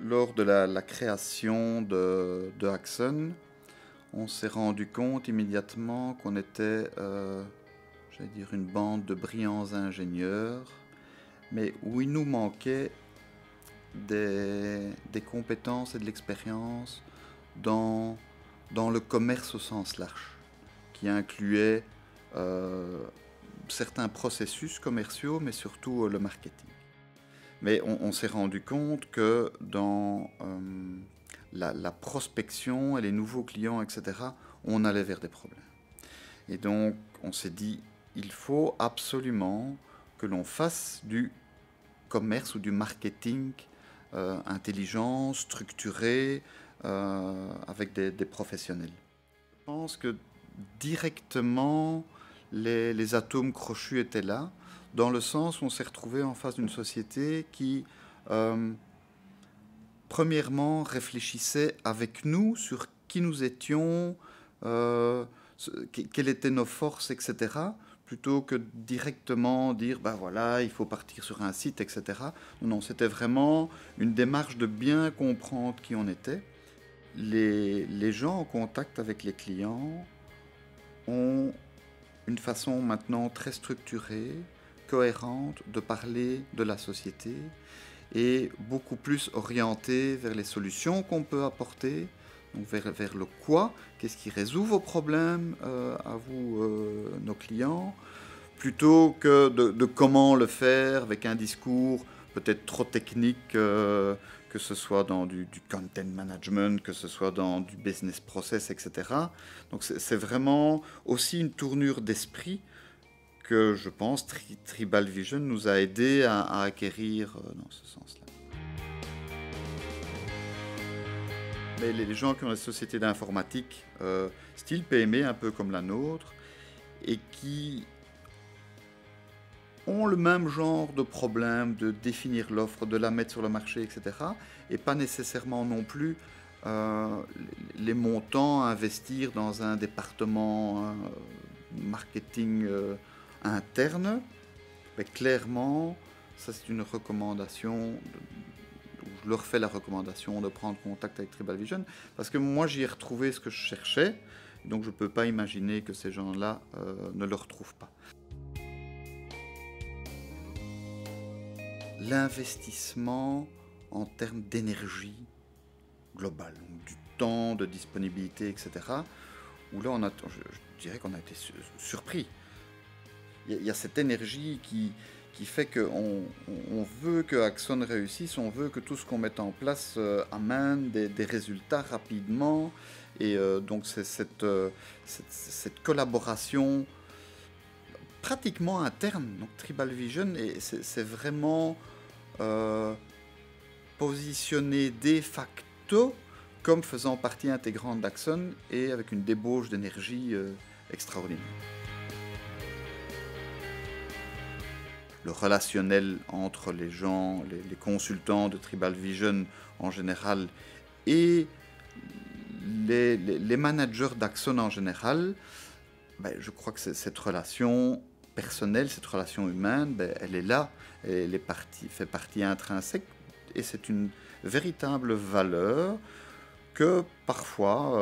lors de la création de Axon, on s'est rendu compte immédiatement qu'on était, j'allais dire, une bande de brillants ingénieurs, mais où il nous manquait des compétences et de l'expérience dans le commerce au sens large, qui incluait certains processus commerciaux, mais surtout le marketing. Mais on s'est rendu compte que dans la prospection et les nouveaux clients, etc., on allait vers des problèmes. Et donc, on s'est dit, il faut absolument que l'on fasse du commerce ou du marketing intelligent, structuré, avec des professionnels. Je pense que directement, les atomes crochus étaient là, dans le sens où on s'est retrouvé en face d'une société qui, premièrement, réfléchissait avec nous sur qui nous étions, quelles étaient nos forces, etc., plutôt que directement dire, ben voilà, il faut partir sur un site, etc. Non, c'était vraiment une démarche de bien comprendre qui on était. Les gens en contact avec les clients ont une façon maintenant très structurée, cohérente de parler de la société et beaucoup plus orientée vers les solutions qu'on peut apporter, donc vers le quoi, qu'est-ce qui résout vos problèmes à vous, nos clients, plutôt que de comment le faire avec un discours peut-être trop technique, que ce soit dans du content management, que ce soit dans du business process, etc. Donc c'est vraiment aussi une tournure d'esprit que je pense Tribal Vision nous a aidé à acquérir dans ce sens-là. Mais les gens qui ont des sociétés d'informatique, style PME, un peu comme la nôtre, et qui ont le même genre de problème de définir l'offre, de la mettre sur le marché, etc. Et pas nécessairement non plus les montants à investir dans un département marketing interne. Mais clairement, ça c'est une recommandation, je leur fais la recommandation de prendre contact avec Tribal Vision, parce que moi j'y ai retrouvé ce que je cherchais, donc je ne peux pas imaginer que ces gens-là ne le retrouvent pas. L'investissement en termes d'énergie globale, donc du temps, de disponibilité, etc., où là, je dirais qu'on a été surpris. Il y a cette énergie qui fait qu'on veut que Axon réussisse, on veut que tout ce qu'on met en place amène des résultats rapidement, et donc c'est cette collaboration pratiquement interne. Donc Tribal Vision, c'est vraiment positionné de facto comme faisant partie intégrante d'Axon et avec une débauche d'énergie extraordinaire. Le relationnel entre les gens, les consultants de Tribal Vision en général et les managers d'Axon en général, ben, je crois que cette relation personnelle, cette relation humaine, ben, elle est là, elle fait partie intrinsèque, et c'est une véritable valeur que parfois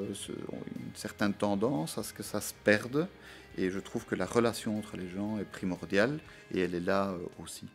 une certaine tendance à ce que ça se perde, et je trouve que la relation entre les gens est primordiale, et elle est là aussi.